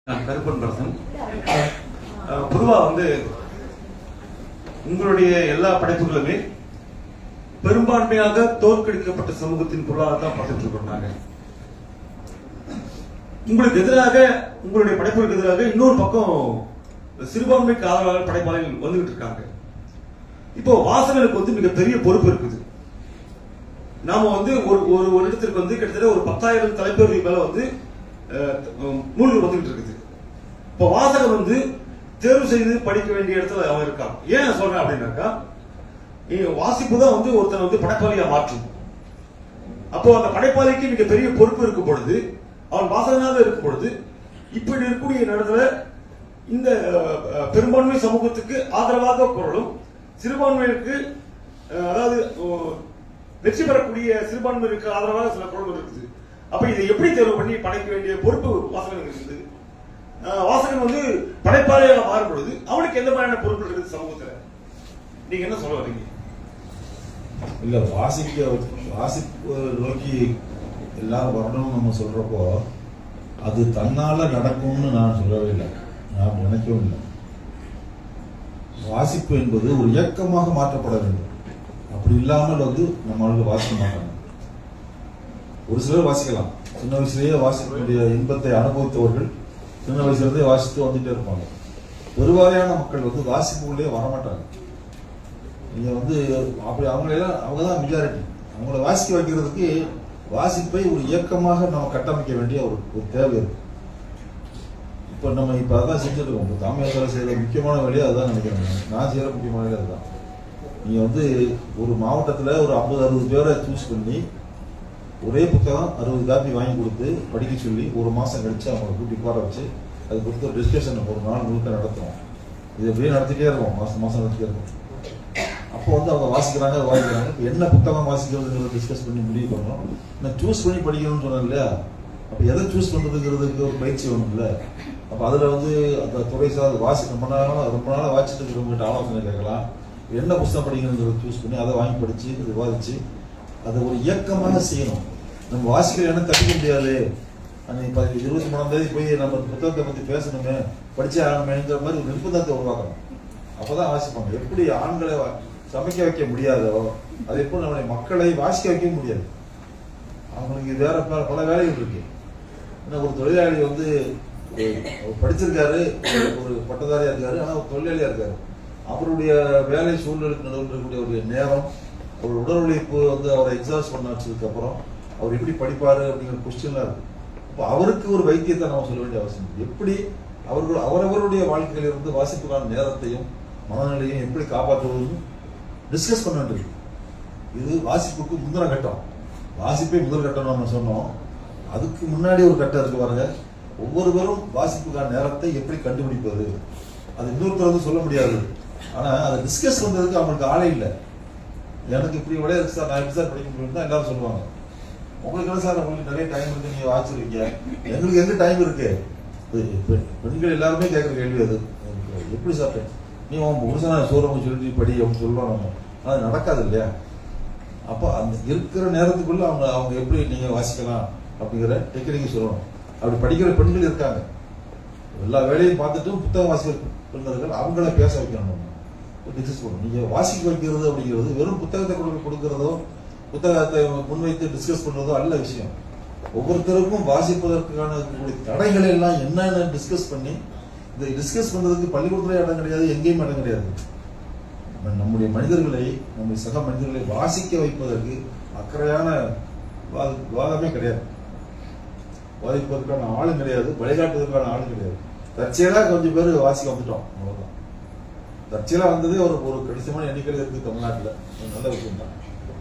கருப்பன் பரசன். பொதுவா உங்களுடைய எல்லா படைப்புகளுமே பெரும்பான்மையாக தோற்கடிக்கப்பட்ட சமூகத்தின் பொருளாதாரம் தான் பார்த்துட்டு இருக்கோம். நாங்க உங்களுக்கு எதிராக, உங்களுடைய படைப்புகளுக்கு எதிராக இன்னொரு பக்கம் சிறுபான்மைக்கு ஆதரவாக படைப்பாளர்கள் வந்துகிட்டு இருக்காங்க. இப்போ வாசகனுக்கு மிகப்பெரிய பொறுப்பு இருக்குது. நாம ஒரு இடத்திற்கு கிட்டத்தட்ட ஒரு 10,000 தலைப்பேர்கள் மேல நூல்கள் வந்துகிட்டு இருக்குது. இப்போ வாசகன் தேர்வு செய்து படிக்க வேண்டிய இடத்துல அவன் இருக்கான். ஏன் சொல்றேன் அப்படின்னாக்கா, வாசிப்பு தான் ஒருத்தன் படைப்பாளியா மாற்றும். அப்போ அந்த படைப்பாளிக்கு மிக பெரிய பொறுப்பு இருக்கும் பொழுது, அவன் வாசகனாக இருக்கும் பொழுது, இப்படி இருக்கக்கூடிய இடத்துல இந்த பெரும்பான்மை சமூகத்துக்கு ஆதரவாக குரலும், சிறுபான்மையிற்கு அதாவது வெற்றி பெறக்கூடிய சிறுபான்மையிற்கு ஆதரவாக சில குரல்கள் இருக்குது. அப்ப இதை எப்படி தேர்வு பண்ணி படைக்க வேண்டிய பொறுப்பு வாசகனுக்கு இருக்குது. வாசகன் படைப்பாளியாக மாறும் பொழுது அவனுக்கு எந்த மாதிரியான பொறுப்பு இருக்குது சமூகத்துல? நீங்க என்ன சொல்ல வரீங்க? இல்ல, வாசிப்பு நோக்கி எல்லாரும் வரணும்னு நம்ம சொல்றப்போ அது தன்னால நடக்கும்னு நான் சொல்லவே இல்லை, நான் நினைக்கவும் இல்லை. வாசிப்பு என்பது ஒரு இயக்கமாக மாற்றப்பட வேண்டும். அப்படி இல்லாமல் நம்மளுக்கு வாசிக்க மாட்டாங்க. ஒரு சிலர் வாசிக்கலாம், சின்ன வயசுலேயே வாசிக்கக்கூடிய இன்பத்தை அனுபவித்தவர்கள் சின்ன வயசுலேருந்தே வாசித்து வந்துட்டே இருப்பாங்க. பெருவாரியான மக்கள் வாசிப்புக்குள்ளே வரமாட்டாங்க. நீங்க அப்படி அவங்க தான் மெஜாரிட்டி. அவங்கள வாசிக்க வைக்கிறதுக்கு வாசிப்பை ஒரு இயக்கமாக நம்ம கட்டமைக்க வேண்டிய ஒரு தேவை இருக்கு. இப்ப அதான் செஞ்சுட்டு இருக்கோம். தாமிரத்தில் செய்யற முக்கியமான வேலையை அதுதான் நினைக்கிறேன். நான் செய்யற முக்கியமான வேலை அதுதான். நீங்க ஒரு மாவட்டத்துல ஒரு 50-60 பேரை சூஸ் பண்ணி ஒரே புத்தகம் 60 காப்பி வாங்கி கொடுத்து படிக்க சொல்லி ஒரு மாசம் கழிச்சு அவங்களை கூட்டி உட்கார வச்சு அது கொடுத்து ஒரு டிஸ்கஷன் ஒரு நாள் முழுக்க நடத்துறோம். இது எப்படியே நடத்திட்டே இருக்கும், மாசம் நடத்திட்டே இருக்கும். அப்போ அவங்க வாசிக்கிறாங்க, வாசிக்கிறாங்க. என்ன புத்தகம் வாசிக்கிறதுங்கிறத டிஸ்கஸ் பண்ணி முடிவு பண்ணோம். நான் சூஸ் பண்ணி படிக்கணும்னு சொன்னேன் இல்லையா? அப்ப எதை சூஸ் பண்றதுங்கிறதுக்கு ஒரு பயிற்சி வேணும் இல்ல? அப்ப அதுல அந்த துறை சார் ரொம்ப நாளா வாசிச்சுட்டு இருக்கிறவங்ககிட்ட ஆலோசனை கேட்கலாம். என்ன புத்தகம் படிக்கணுங்கிறத சூஸ் பண்ணி அதை வாங்கி படிச்சு விவாதிச்சு அதை ஒரு இயக்கமாக செய்யணும். நம்ம வாசிக்கிற இடம் தப்பிக்க முடியாது. 23ஆம் தேதி போய் நம்ம புத்தகத்தை பத்தி பேசணுமே, படிச்சே ஆகணுமேங்கிற மாதிரி ஒரு நிர்பந்தத்தை உருவாக்கணும். அப்பதான் வாசிப்பாங்க. எப்படி ஆண்களை சமைக்க வைக்க முடியாதோ அதே போல நம்முடைய மக்களை வாசிக்க வைக்க முடியாது. அவங்களுக்கு வேற பல வேலைகள் இருக்கு. ஒரு தொழிலாளி படிச்சிருக்காரு, ஒரு பட்டதாரியா இருக்காரு, ஆனா ஒரு தொழிலாளியா இருக்காரு. அவருடைய வேலை சூழ்நிலைக்கு நடுவில் இருக்கக்கூடிய ஒரு நேரம், ஒரு உடல் உழைப்பு அவரை எக்ஸாஸ்ட் பண்ண வச்சதுக்கு அப்புறம் அவர் எப்படி படிப்பாரு அப்படிங்கிற கொஸ்டின்லாம் இருக்கு. அப்போ அவருக்கு ஒரு வைத்தியத்தை நம்ம சொல்ல வேண்டிய அவசியம். எப்படி அவரவருடைய வாழ்க்கையிலிருந்து வாசிப்புக்கான நேரத்தையும் மனநிலையும் எப்படி காப்பாற்றுவதுன்னு டிஸ்கஸ் பண்ண வேண்டியிருக்கு. இது வாசிப்புக்கு முந்தின கட்டம். வாசிப்பே முதல் கட்டம் நம்ம சொன்னோம். அதுக்கு முன்னாடி ஒரு கட்டம் இருக்கு பாருங்க. ஒவ்வொருவரும் வாசிப்புக்கான நேரத்தை எப்படி கண்டுபிடிப்பது, அது இன்னொருத்தர் சொல்ல முடியாது. ஆனா அதை டிஸ்கஸ் பண்றதுக்கு அவங்களுக்கு ஆளே இல்லை. எனக்கு இப்படி விளையா இருக்கு சார், நான் எப்படி சார் படிக்க முடியும் தான் எல்லாரும் சொல்லுவாங்க. உங்களுக்கு என்ன சார், உங்களுக்கு நிறைய டைம் இருக்கு, நீங்க வாசிச்சிருக்கீங்க, எங்களுக்கு எங்க டைம் இருக்கு? பெண்கள் எல்லாருமே கேட்கற கேள்வி அது. எப்படி சார் நீ புருஷனா சோரம் சொல்லி படி அப்படின்னு சொல்லுவாங்க. அது நடக்காது இல்லையா? அப்போ அந்த இருக்கிற நேரத்துக்குள்ள அவங்க எப்படி நீங்க வாசிக்கலாம் அப்படிங்கிற டெக்னிக் சொல்லணும். அப்படி படிக்கிற பெண்கள் இருக்காங்க. எல்லா வேலையும் பார்த்துட்டு புத்தகம் வாசிக்கிற பெண்கள் அவங்கள பேச வைக்கணும். டிஸ்கஸ் பண்ணணும். நீங்க வாசிக்க வைக்கிறது அப்படிங்கிறது வெறும் புத்தகத்தை கொடுக்கிறதோ புத்தகத்தை முன்வைத்து டிஸ்கஸ் பண்றதோ அல்ல விஷயம். ஒவ்வொருத்தருக்கும் வாசிப்பதற்கான தடைகளை எல்லாம் என்னென்ன டிஸ்கஸ் பண்ணி, இதை டிஸ்கஸ் பண்றதுக்கு பள்ளிக்கூடத்துல இடம் கிடையாது, எங்கேயும் இடம் கிடையாது. நம்முடைய மனிதர்களை, நம்முடைய சக மனிதர்களை வாசிக்க வைப்பதற்கு அக்கறையான வாதமே கிடையாது. வாசிப்பதற்கான ஆளும் கிடையாது, வழிகாட்டுவதற்கான ஆளும் கிடையாது. தற்செயலா கொஞ்சம் பேர் வாசிக்க வந்துட்டோம், அவ்வளவுதான். தற்செயலா வந்ததே ஒரு கணிசமான எண்ணிக்கையில் இருக்கு தமிழ்நாட்டில். நல்ல விஷயம் தான்.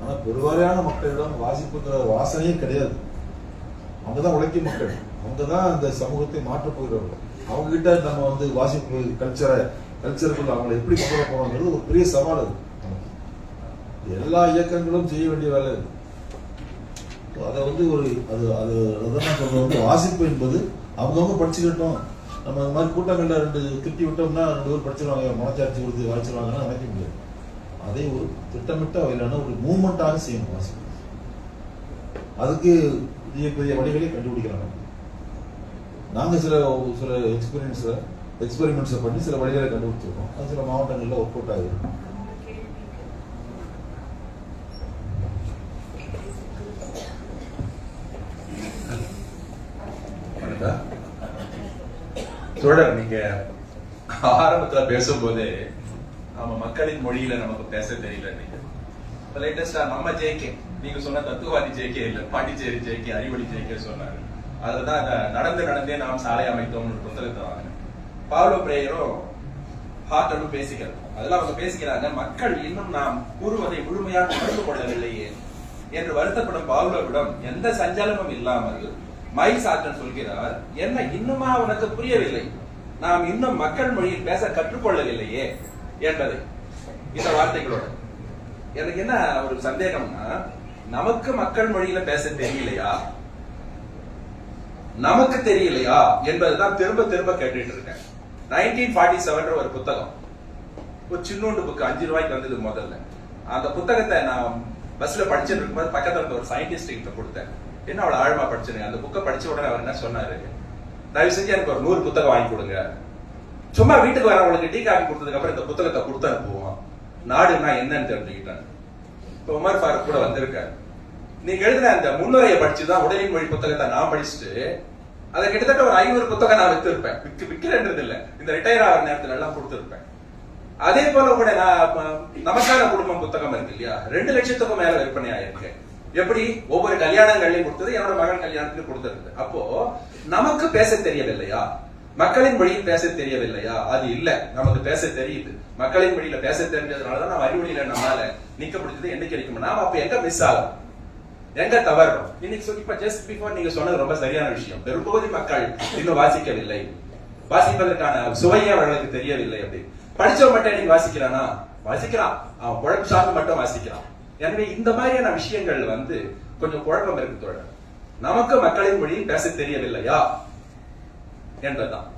ஆனா பெருவாரியான மக்களிடம் வாசிப்புங்கிற வாசனையே கிடையாது. அவங்கதான் உழைக்கும் மக்கள், அவங்கதான் இந்த சமூகத்தை மாற்றப் போகிறவர்கள். அவங்க கிட்ட நம்ம வாசிப்பு கல்ச்சருக்குள்ள அவங்களை எப்படி கொண்டு வர போறோங்கிறது ஒரு பெரிய சவால். அது எல்லா இயக்கங்களும் செய்ய வேண்டிய வேலை. அதை அதான் சொல்றது, வாசிப்பு என்பது அவங்கவுங்க படிச்சுக்கிட்டோம். நம்ம இந்த மாதிரி கூட்டங்கள்ல 2 திட்டி விட்டோம்னா 2 பேர் படிச்சிருவாங்க, மனச்சாட்சி கொடுத்து வாசிச்சிருவாங்கன்னு நினைக்க முடியாது. அதை ஒரு திட்டமிட்ட வகையிலான ஒரு மூவ்மெண்டாக செய்யணும் வாசிப்பு. அதுக்கு பெரிய பெரிய வழிகளை கண்டுபிடிக்கிறாங்க. நாங்கள் சில எக்ஸ்பெரிமெண்ட்ஸை பண்ணி சில வழிகளை கண்டுபிடிச்சிருக்கோம். அது சில மாவட்டங்களில் ஒர்க் அவுட் ஆகுது. தொடர் நீங்க ஆரம்பத்துல பேசும்போது நம்ம மக்களின் மொழியில நமக்கு பேச தெரியல. நீங்க லேட்டஸ்டா நம்ம ஜேகே நீங்க சொன்ன தத்துவவாதி ஜேகே இல்ல, பாண்டிச்சேரி ஜேகே, அறிவொளி ஜேகே சொன்னாரு. அதுதான் நடந்தே நாம் சாலை அமைத்தோம் புத்தகத்தை வாங்க. பாவ்லோ பிரேயரும் ஹார்ட்டனும் பேசிக்கிறது. அதெல்லாம் அவங்க பேசிக்கிறாங்க, மக்கள் இன்னும் நாம் கூறுவதை முழுமையாக உணர்ந்து கொள்ளவில்லையே என்று வருத்தப்படும் பாவ்லோவிடம் எந்த சஞ்சலமும் இல்லாமல் மைல்ஸ் ஹார்ட்டன் சொல்கிறார், என்ன இன்னுமா உனக்கு புரியவில்லை, நாம் இன்னும் மக்கள் மொழியில் பேச கற்றுக்கொள்ளவில்லையே என்பதை. இந்த வார்த்தைகளோட எனக்கு என்ன ஒரு சந்தேகம்னா, நமக்கு மக்கள் மொழியில பேச தெரியலையா, நமக்கு தெரியலையா என்பதுதான் திரும்ப திரும்ப கேட்டுட்டு இருக்கேன். 1947 ஒரு புத்தகம், ஒரு சின்னோண்டு புக், 5 ரூபாய்க்கு வந்தது முதல்ல. அந்த புத்தகத்தை நான் பஸ்ல படிச்சுட்டு இருக்கும்போது பக்கத்துல இருந்த ஒரு சயின்டிஸ்ட் கிட்ட கொடுத்தேன். என்ன அவ்வளவு ஆழமா படிச்சிருங்க. அந்த புக்கை படிச்ச உடனே அவர் என்ன சொன்னாரு, தயவு செஞ்சு எனக்கு ஒரு 100 புத்தகம் வாங்கி கொடுங்க, சும்மா வீட்டுக்கு வரவங்களுக்கு டீ காஃபி கொடுத்ததுக்கு அப்புறம் இந்த புத்தகத்தை கொடுத்து அனுப்புவோம், நாடுனா என்னன்னு தெரிஞ்சுக்கிட்டேன். இப்ப உமர் ஃபாரூக் கூட வந்திருக்காரு. நீங்க எழுதின அந்த முன்னுரையை படிச்சுதான் உடலின் மொழி புத்தகத்தை நான் படிச்சுட்டு அதை கிட்டத்தட்ட ஒரு 500 புத்தகம் நான் வித்திருப்பேன். விற்கிறன்றது இல்ல, இந்த ரிட்டையர் ஆகிற நேரத்துல எல்லாம் கொடுத்திருப்பேன். அதே போல கூட நான் நமக்கான குடும்பம் புத்தகம் இருக்கு இல்லையா, 2 லட்சத்துக்கும் மேல விற்பனை ஆயிருக்கு. எப்படி ஒவ்வொரு கல்யாணங்களையும் கொடுத்தது, என்னோட மகன் கல்யாணத்துக்கு கொடுத்திருக்கு. அப்போ நமக்கு பேச தெரியவில்லையா, மக்களின் மொழியில் பேச தெரியவில்லையா? அது இல்ல, நமக்கு பேச தெரியுது. மக்களின் மொழியில பேச தெரிஞ்சதுனாலதான் நம்ம அறிவொழியில நம்மளால நிக்க முடிஞ்சது. என்னைக்கு கிடைக்கும் நாம அப்ப எங்க மிஸ் ஆகும், எங்க தவறும்? இன்னைக்கு இப்ப ஜஸ்ட் பிஃபோர் நீங்க சொன்னது ரொம்ப சரியான விஷயம். பெரும்பகுதி மக்கள் இன்னும் வாசிக்கவில்லை, வாசிப்பதற்கான சுவையே அவர்களுக்கு தெரியவில்லை. அப்படி படிச்சவன் மட்டும் இன்னைக்கு வாசிக்கிறானா? வாசிக்கிறான், அவன் குழம்பு சார்ந்து மட்டும் வாசிக்கிறான். எனவே இந்த மாதிரியான விஷயங்கள் கொஞ்சம் குழப்பம் இருக்கு தோழர். நமக்கு மக்களின் மொழியில் பேச தெரியவில்லையா என்றதான்.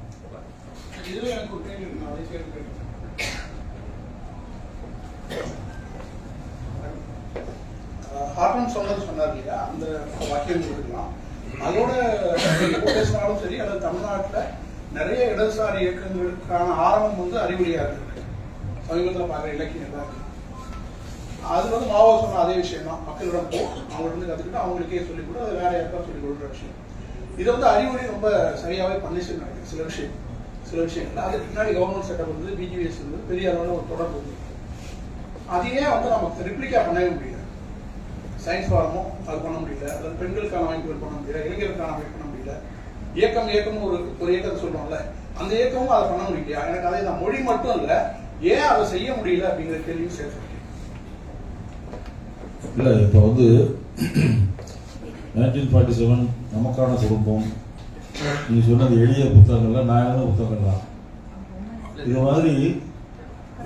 ஹார்டன் சொன்னார் இல்லையா, அந்த வாக்கியம் இருக்கலாம். அதோட பேசினாலும் சரி, அல்லது தமிழ்நாட்டில் நிறைய இடதுசாரி இயக்கங்களுக்கான ஆரம்பம் அறிவொளியா இருக்கு. சமீபத்தில் பார்க்குற இலக்கியம் தான் அது மாவோ சொன்ன அதே விஷயம் தான். மக்களிடம் போ, அவங்கள்ட்ட கற்றுக்கிட்டு அவங்களுக்கே சொல்லிக் கொடு, அது வேற யாருக்கா சொல்லிக் கொடுக்குற விஷயம். இதை அறிவொளி ரொம்ப சரியாவே பண்ணிச்சு நினைக்கிறேன். சில விஷயங்கள் அதுக்கு பின்னாடி கவர்மெண்ட் செட்டப் இருந்தது, பிஜிஎஸ் இருந்தது, பெரிய அளவில் ஒரு தொடர்பு இருந்தது. அதையே நமக்கு ரிப்ளிகா பண்ணவே முடியல. சயின்ஸ் ஃபாரமும் அது பண்ண முடியல, அதாவது பெண்களுக்கான அமைப்புகள் பண்ண முடியல, இளைஞருக்கான அமைப்பு பண்ண முடியல. இயக்கம் ஒரு இயக்கத்தை சொல்றோம்ல, அந்த இயக்கமும் அதை பண்ண முடியலையா? எனக்கு அதை நான் மொழி மட்டும் இல்ல, ஏன் அதை செய்ய முடியல அப்படிங்கிற கேள்வியும் சேர்த்து இல்ல. இப்ப 1947 நமக்கான குடும்பம், நீங்க சொன்னது எளிய புத்தகங்கள்ல நான் எழுத புத்தகங்கள் தான். இது மாதிரி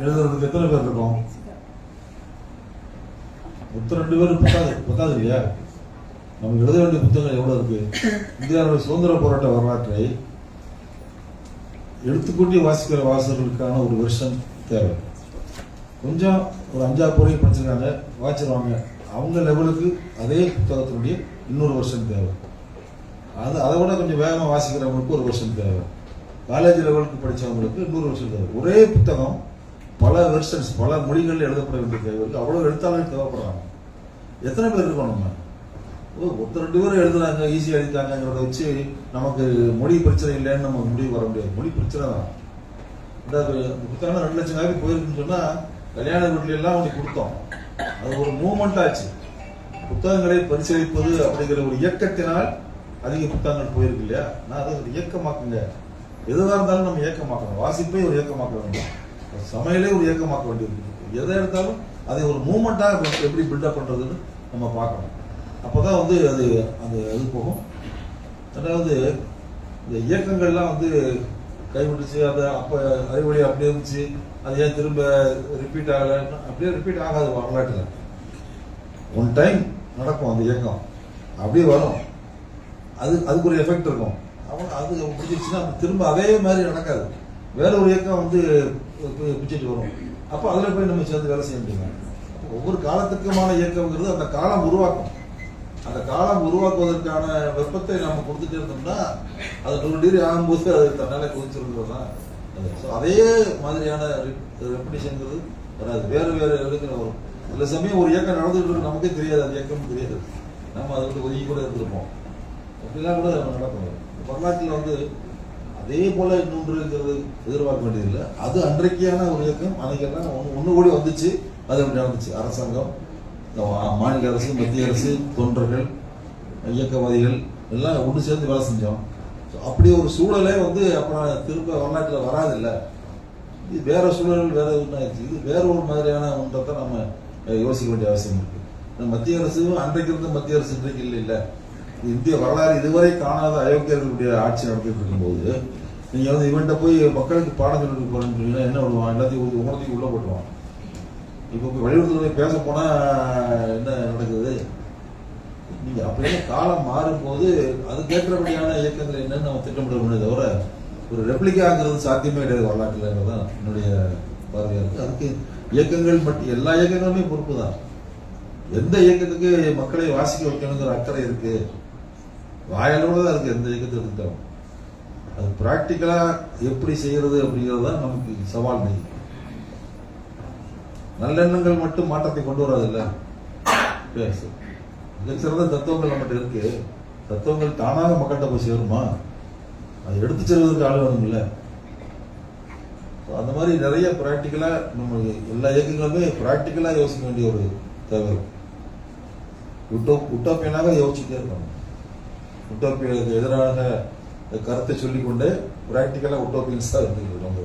எழுதுறதுக்கு எத்தனை பேர் இருக்கோம்? 32 பேர் பத்தாது இல்லையா? நமக்கு எழுத வேண்டிய புத்தகங்கள் எவ்வளவு இருக்கு? இந்தியாவுடைய சுதந்திர போராட்ட வரலாற்றை எடுத்துக்கொண்டு வாசிக்கிற வாசகர்களுக்கான ஒரு வருஷம் தேவை. கொஞ்சம் ஒரு 5 பொருள் படிச்சிருக்காங்க, வாசிச்சிருவாங்க, அவங்க லெவலுக்கு அதே புத்தகத்தினுடைய இன்னொரு வருஷம் தேவை. அதை விட கொஞ்சம் வேகமாக வாசிக்கிறவங்களுக்கு ஒரு வருஷம் தேவை. காலேஜ் லெவலுக்கு படித்தவங்களுக்கு இன்னொரு வருஷம் தேவை. ஒரே புத்தகம் பல வெர்ஷன்ஸ், பல மொழிகளில் எழுதப்பட வேண்டிய தேவை இருக்கு. அவ்வளோ எழுத்தாளர்கள் தேவைப்படுறாங்க. எத்தனை பேர் இருக்கோம்? நம்ம 2 பேர் எழுதுறாங்க, ஈஸியாக எழுதிட்டாங்கிறத வச்சு நமக்கு மொழி பிரச்சனை இல்லைன்னு நம்ம முடிவு வர முடியாது. மொழி பிரச்சனை தான். இந்த புத்தகம் 2 லட்சம் காப்பி போயிருக்குன்னு சொன்னா கல்யாண வீட்டுல எல்லாம் அவனுக்கு கொடுத்தோம். அது ஒரு மூவ்மெண்ட் ஆச்சு. புத்தகங்களை பரிசீலிப்பது அப்படிங்கிற ஒரு இயக்கத்தினால் அதிக புத்தகங்கள் போயிருக்கு இல்லையா? நான் அதை ஒரு இயக்கமாக்குங்க. எதுவாக இருந்தாலும் நம்ம இயக்கமாக்கணும். வாசிப்பை ஒரு இயக்கமாக்க வேண்டும், சமையலே ஒரு இயக்கமாக்க வேண்டியிருக்கு. எதை எடுத்தாலும் அதை ஒரு மூவ்மெண்ட்டாக எப்படி பில்டப் பண்றதுன்னு நம்ம பார்க்கணும். அப்போதான் அது அது போகும். அதாவது இந்த இயக்கங்கள்லாம் கைவிட்டுச்சு. அதை அப்போ அறிவொளி அப்படியே இருந்துச்சு, அது ஏன் திரும்ப ரிப்பீட் ஆகலை? அப்படியே ரிப்பீட் ஆகாது. வரலாற்றில் ஒன் டைம் நடக்கும் அந்த இயக்கம், அப்படியே வரும். அதுக்கு ஒரு எஃபெக்ட் இருக்கும். அது பிடிச்சிருச்சுன்னா திரும்ப அதே மாதிரி நடக்காது. வேற ஒரு இயக்கம் பிடிச்சிட்டு வரும். அப்போ அதில் போய் நம்ம சேர்ந்து வேலை செய்ய முடியும். ஒவ்வொரு காலத்துக்குமான இயக்கம்ங்கிறது அந்த காலம் உருவாக்கும். அந்த காலம் உருவாக்குவதற்கான வெப்பத்தை நாம கொடுத்துட்டே இருந்தோம்னா அது 100 டிகிரி ஆகும்போது அது தன்னால கொதிச்சிருக்கிறது தான். அதே மாதிரியான ரெப்படிஷன்ங்கிறது வராது, வேறு வேறு இடத்துல வரும். சில சமயம் ஒரு இயக்கம் நடந்துட்டு இருக்கு, நமக்கே தெரியாது, அது இயக்கம் தெரியாது, நம்ம அதை வந்து ஒதுக்கி கூட இருந்திருப்போம். அப்படிலாம் கூட நடக்கும். வரலாற்றில் அதே போல இன்னொன்றுங்கிறது எதிர்பார்க்க வேண்டியதில்லை. அது அன்றைக்கான ஒரு இயக்கம், அன்னைக்கெல்லாம் ஒன்று கூடி வந்துச்சு, அது அப்படி நடந்துச்சு. அரசாங்கம், மாநில அரசு, மத்திய அரசு, தொண்டர்கள், இயக்கவாதிகள் எல்லாம் ஒன்று சேர்ந்து வேலை செஞ்சோம். அப்படி ஒரு சூழலே அப்புறம் திரும்ப வரலாற்றில் வராதில்லை. இது வேற சூழல், வேற ஒன்றாச்சு. இது வேற ஒரு மாதிரியான ஒன்றை தான் நம்ம யோசிக்க வேண்டிய அவசியம் இருக்கு. மத்திய அரசு அன்றைக்கு இருந்த மத்திய அரசு இன்றைக்கு இல்லை. இந்திய வரலாறு இதுவரை காணாத அயோக்கியர்களுடைய ஆட்சி நடத்திட்டு இருக்கும்போது நீங்க இவன்கிட்ட போய் மக்களுக்கு பாடம் சொல்லிட்டு போறேன்னு என்ன விடுவான், எல்லாத்தையும் உணர்த்தி உள்ள போட்டுருவான். இப்ப வெளியுறவுத்துறை பேச போனா என்ன நடக்குது? நீங்க அப்படியே காலம் மாறும்போது அதுக்கேற்றபடியான இயக்கங்கள் என்னன்னு நம்ம திட்டமிடணும், தவிர ஒரு ரெப்ளிகாங்கிறது சாத்தியமே கிடையாது வரலாற்றுலதான் என்னுடைய பார்வையா இருக்கு. அதுக்கு இயக்கங்கள் மட்டும், எல்லா இயக்கங்களுமே பொறுப்பு தான். எந்த இயக்கத்துக்கு மக்களை வாசிக்க வைக்கணுங்கிற அக்கறை இருக்கு, வாயலோட தான் இருக்கு. எந்த இயக்கத்தை எடுத்துட்டோம், அது பிராக்டிக்கலா எப்படி செய்யறது அப்படிங்கிறது தான் நமக்கு சவால். நீ நல்லெண்ணங்கள் மட்டும் மாற்றத்தை கொண்டு வராது இல்ல. சிறந்த தத்துவங்கள் நம்மகிட்ட இருக்கு, தத்துவங்கள் தானாக மக்கள்கிட்ட போய் சேருமா? அதை எடுத்து செல்வதற்கு ஆள் வேணும் இல்ல. அந்த மாதிரி நிறைய பிராக்டிக்கலா நம்ம எல்லா இயக்கங்களுமே பிராக்டிக்கலா யோசிக்க வேண்டிய ஒரு தேவை. உட்டோப்பியனாக யோசிச்சுட்டே இருக்கணும். உட்டோப்பியனுக்கு எதிராக கருத்தை சொல்லிக்கொண்டு பிராக்டிக்கலா உட்டோப்பியன்ஸ் தான் இருந்துக்கிறோம்.